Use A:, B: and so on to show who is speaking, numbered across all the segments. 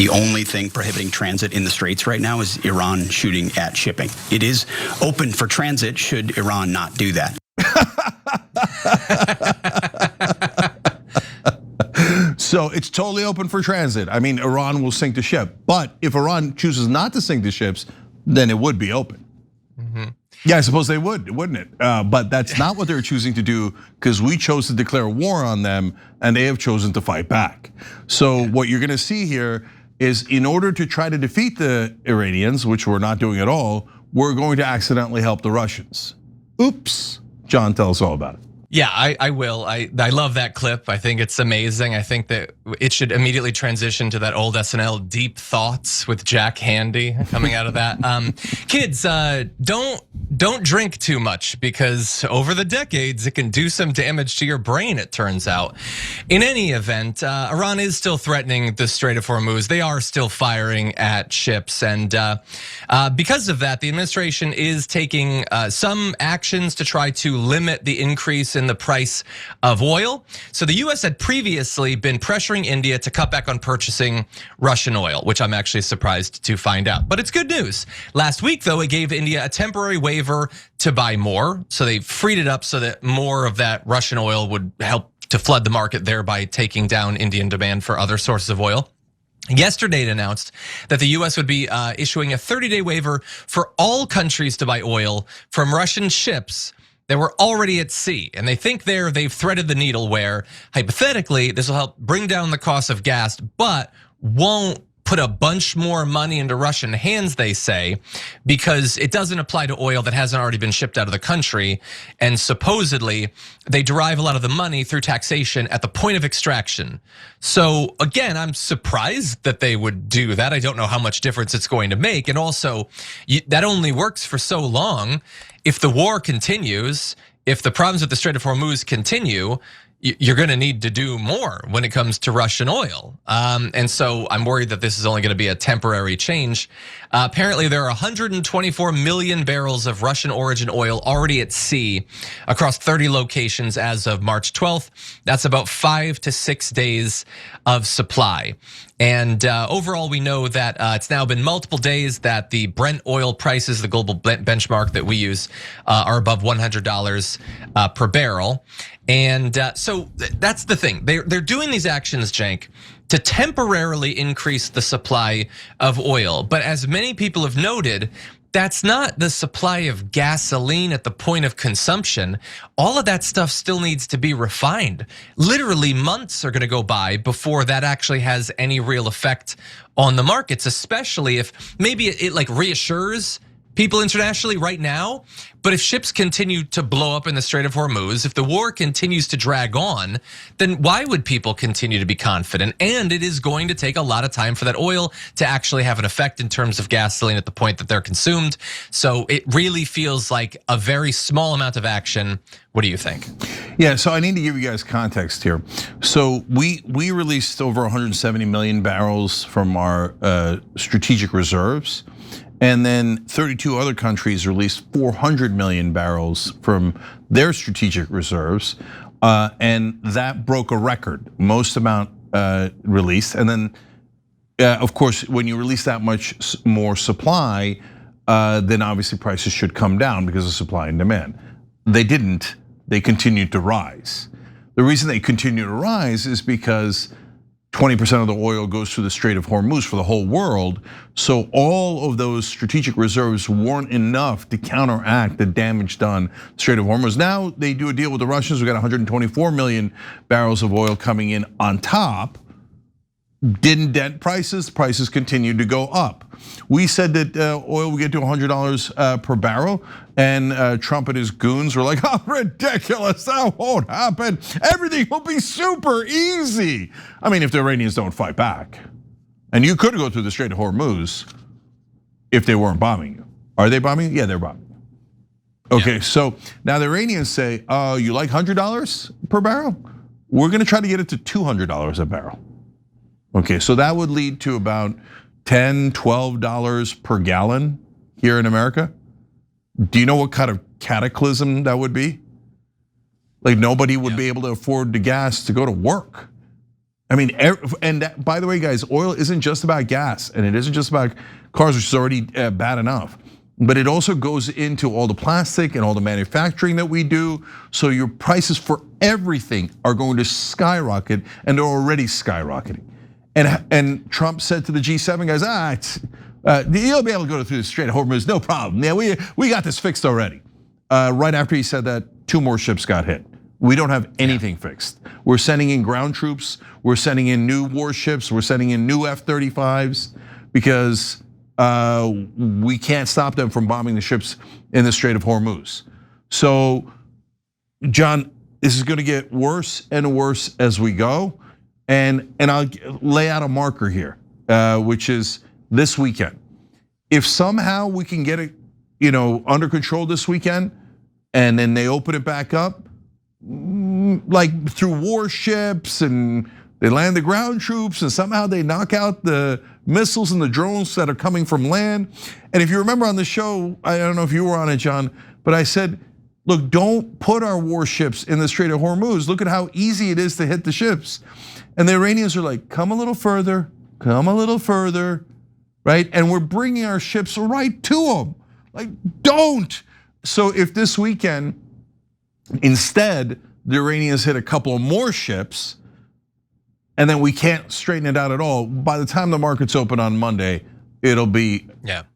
A: The only thing prohibiting transit in the Straits right now is Iran shooting at shipping. It is open for transit should Iran not do that.
B: So it's totally open for transit. I mean, Iran will sink the ship. But if Iran chooses not to sink the ships, then it would be open. Yeah, I suppose they would, wouldn't it? But that's not what they're choosing to do, because we chose to declare war on them and they have chosen to fight back. So what you're gonna see here is, in order to try to defeat the Iranians, which we're not doing at all, we're going to accidentally help the Russians. Oops. John, tell us all about it.
C: Yeah, I will. I love that clip. I think it's amazing. I think that it should immediately transition to that old SNL Deep Thoughts with Jack Handy coming out of that. Kids, don't drink too much, because over the decades it can do some damage to your brain, it turns out. In any event, Iran is still threatening the Strait of Hormuz. They are still firing at ships, and because of that, the administration is taking some actions to try to limit the increase in the price of oil. So the US had previously been pressuring India to cut back on purchasing Russian oil, which I'm actually surprised to find out, but it's good news. Last week though, it gave India a temporary waiver to buy more. So they freed it up so that more of that Russian oil would help to flood the market, thereby taking down Indian demand for other sources of oil. Yesterday, it announced that the US would be issuing a 30-day waiver for all countries to buy oil from Russian ships that were already at sea. And they think they've threaded the needle where, hypothetically, this will help bring down the cost of gas, but won't put a bunch more money into Russian hands, they say, because it doesn't apply to oil that hasn't already been shipped out of the country. And supposedly, they derive a lot of the money through taxation at the point of extraction. So again, I'm surprised that they would do that. I don't know how much difference it's going to make. And also, that only works for so long. If the war continues, if the problems with the Strait of Hormuz continue, you're gonna need to do more when it comes to Russian oil. And so I'm worried that this is only gonna be a temporary change. Apparently there are 124 million barrels of Russian origin oil already at sea across 30 locations as of March 12th. That's about 5 to 6 days of supply. And overall, we know that it's now been multiple days that the Brent oil prices, the global benchmark that we use, are above $100 per barrel. And so that's the thing. They're doing these actions, Cenk, to temporarily increase the supply of oil. But as many people have noted, that's not the supply of gasoline at the point of consumption. All of that stuff still needs to be refined. Literally months are gonna go by before that actually has any real effect on the markets, especially if maybe it like reassures people internationally right now. But if ships continue to blow up in the Strait of Hormuz, if the war continues to drag on, then why would people continue to be confident? And it is going to take a lot of time for that oil to actually have an effect in terms of gasoline at the point that they're consumed. So it really feels like a very small amount of action. What do you think?
B: Yeah, so I need to give you guys context here. So we released over 170 million barrels from our strategic reserves. And then 32 other countries released 400 million barrels from their strategic reserves. And that broke a record, most amount released. And then, of course, when you release that much more supply, then obviously prices should come down because of supply and demand. They didn't, they continued to rise. The reason they continue to rise is because 20% of the oil goes through the Strait of Hormuz for the whole world. So all of those strategic reserves weren't enough to counteract the damage done Strait of Hormuz. Now they do a deal with the Russians. We got 124 million barrels of oil coming in on top. Didn't dent prices, prices continued to go up. We said that oil would get to $100 per barrel, and Trump and his goons were like, oh, ridiculous, that won't happen. Everything will be super easy. I mean, if the Iranians don't fight back. And you could go through the Strait of Hormuz if they weren't bombing you. Are they bombing you? Yeah, they're bombing you. Okay, so now the Iranians say, you like $100 per barrel? We're gonna try to get it to $200 a barrel. Okay, so that would lead to about $10, $12 per gallon here in America. Do you know what kind of cataclysm that would be? Like nobody would be able to afford the gas to go to work. I mean, and that, by the way, guys, oil isn't just about gas, and it isn't just about cars, which is already bad enough. But it also goes into all the plastic and all the manufacturing that we do. So your prices for everything are going to skyrocket, and they're already skyrocketing. And Trump said to the G7 guys, you'll be able to go through the Strait of Hormuz, no problem. Yeah, we got this fixed already. Right after he said that, 2 more ships got hit. We don't have anything fixed. We're sending in ground troops. We're sending in new warships. We're sending in new F-35s because we can't stop them from bombing the ships in the Strait of Hormuz. So, John, this is going to get worse and worse as we go. And I'll lay out a marker here, which is this weekend. If somehow we can get it, under control this weekend, and then they open it back up, like through warships, and they land the ground troops, and somehow they knock out the missiles and the drones that are coming from land. And if you remember on the show, I don't know if you were on it, John, but I said, look, don't put our warships in the Strait of Hormuz. Look at how easy it is to hit the ships. And the Iranians are like, come a little further, right? And we're bringing our ships right to them. Like, don't. So if this weekend, instead, the Iranians hit a couple of more ships, and then we can't straighten it out at all, by the time the markets open on Monday, it'll be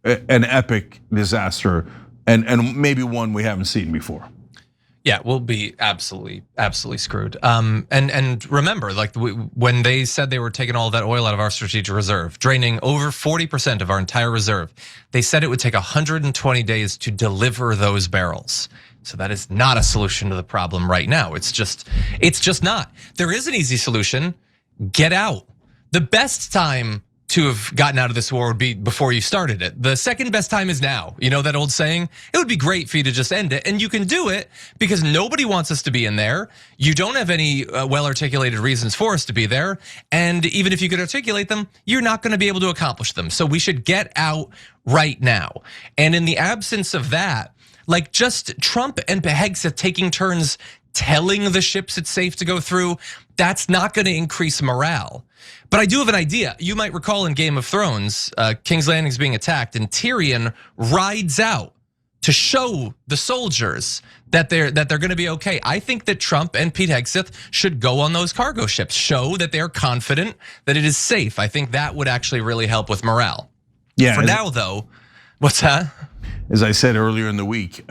B: an epic disaster, and maybe one we haven't seen before.
C: Yeah, we'll be absolutely screwed. And remember, like when they said they were taking all that oil out of our strategic reserve, draining over 40% of our entire reserve, they said it would take 120 days to deliver those barrels. So that is not a solution to the problem right now. It's just not. There is an easy solution. Get out. The best time to have gotten out of this war would be before you started it. The second best time is now. You know that old saying? It would be great for you to just end it, and you can do it because nobody wants us to be in there. You don't have any well-articulated reasons for us to be there, and even if you could articulate them, you're not gonna be able to accomplish them. So we should get out right now. And in the absence of that, like just Trump and Hegseth taking turns telling the ships it's safe to go through, that's not gonna increase morale. But I do have an idea. You might recall in Game of Thrones, King's Landing is being attacked, and Tyrion rides out to show the soldiers that they're going to be okay. I think that Trump and Pete Hegseth should go on those cargo ships, show that they're confident that it is safe. I think that would actually really help with morale. Yeah. For now, though, what's that?
B: As I said earlier in the week,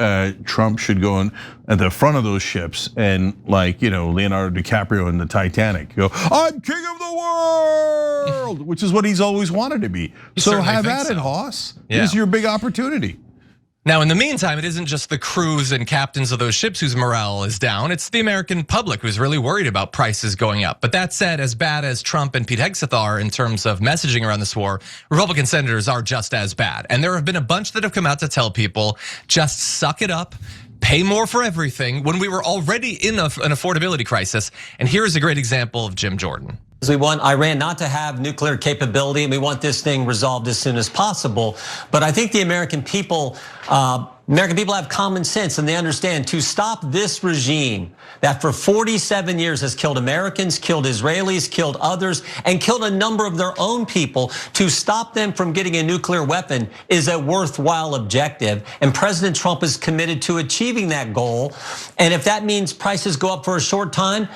B: Trump should go in at the front of those ships and, like, Leonardo DiCaprio in the Titanic, go, I'm king of the world, which is what he's always wanted to be. So have at it, Hoss. Yeah. This is your big opportunity.
C: Now, in the meantime, it isn't just the crews and captains of those ships whose morale is down. It's the American public who's really worried about prices going up. But that said, as bad as Trump and Pete Hegseth are in terms of messaging around this war, Republican senators are just as bad. And there have been a bunch that have come out to tell people, just suck it up, pay more for everything, when we were already in an affordability crisis. And here is a great example of Jim Jordan.
D: We want Iran not to have nuclear capability, and we want this thing resolved as soon as possible. But I think the American people have common sense, and they understand to stop this regime that for 47 years has killed Americans, killed Israelis, killed others, and killed a number of their own people. To stop them from getting a nuclear weapon is a worthwhile objective, and President Trump is committed to achieving that goal. And if that means prices go up for a short time,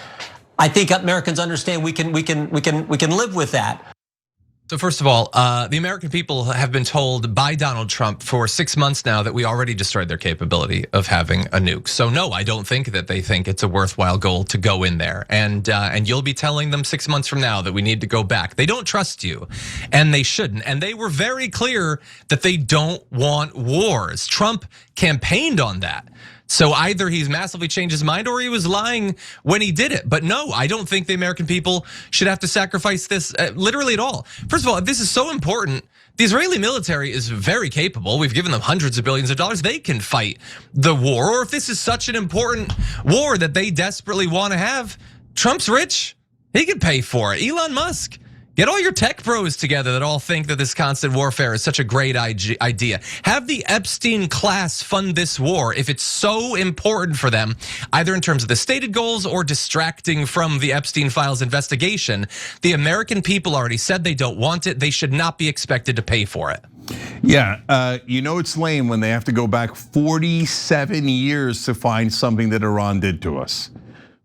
D: I think Americans understand we can live with that.
C: So first of all, the American people have been told by Donald Trump for 6 months now that we already destroyed their capability of having a nuke. So no, I don't think that they think it's a worthwhile goal to go in there. And you'll be telling them 6 months from now that we need to go back. They don't trust you, and they shouldn't. And they were very clear that they don't want wars. Trump campaigned on that. So either he's massively changed his mind or he was lying when he did it. But no, I don't think the American people should have to sacrifice this literally at all. First of all, if this is so important, the Israeli military is very capable. We've given them hundreds of billions of dollars. They can fight the war. Or if this is such an important war that they desperately want to have, Trump's rich. He can pay for it. Elon Musk Get all your tech bros together that all think that this constant warfare is such a great idea. Have the Epstein class fund this war if it's so important for them, either in terms of the stated goals or distracting from the Epstein files investigation. The American people already said they don't want it. They should not be expected to pay for it.
B: Yeah, you know it's lame when they have to go back 47 years to find something that Iran did to us.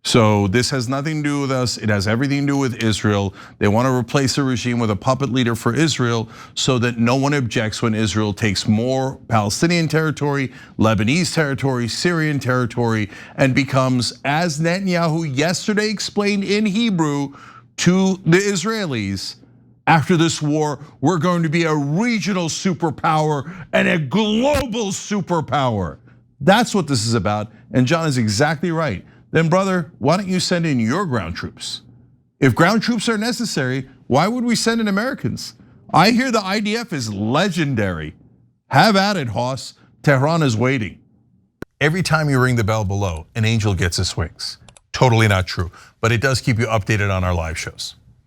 B: So this has nothing to do with us. It has everything to do with Israel. They want to replace a regime with a puppet leader for Israel so that no one objects when Israel takes more Palestinian territory, Lebanese territory, Syrian territory, and becomes, as Netanyahu yesterday explained in Hebrew to the Israelis, after this war, we're going to be a regional superpower and a global superpower. That's what this is about, and John is exactly right. Then brother, why don't you send in your ground troops? If ground troops are necessary, why would we send in Americans? I hear the IDF is legendary. Have at it, Hoss. Tehran is waiting. Every time you ring the bell below, an angel gets his wings. Totally not true, but it does keep you updated on our live shows.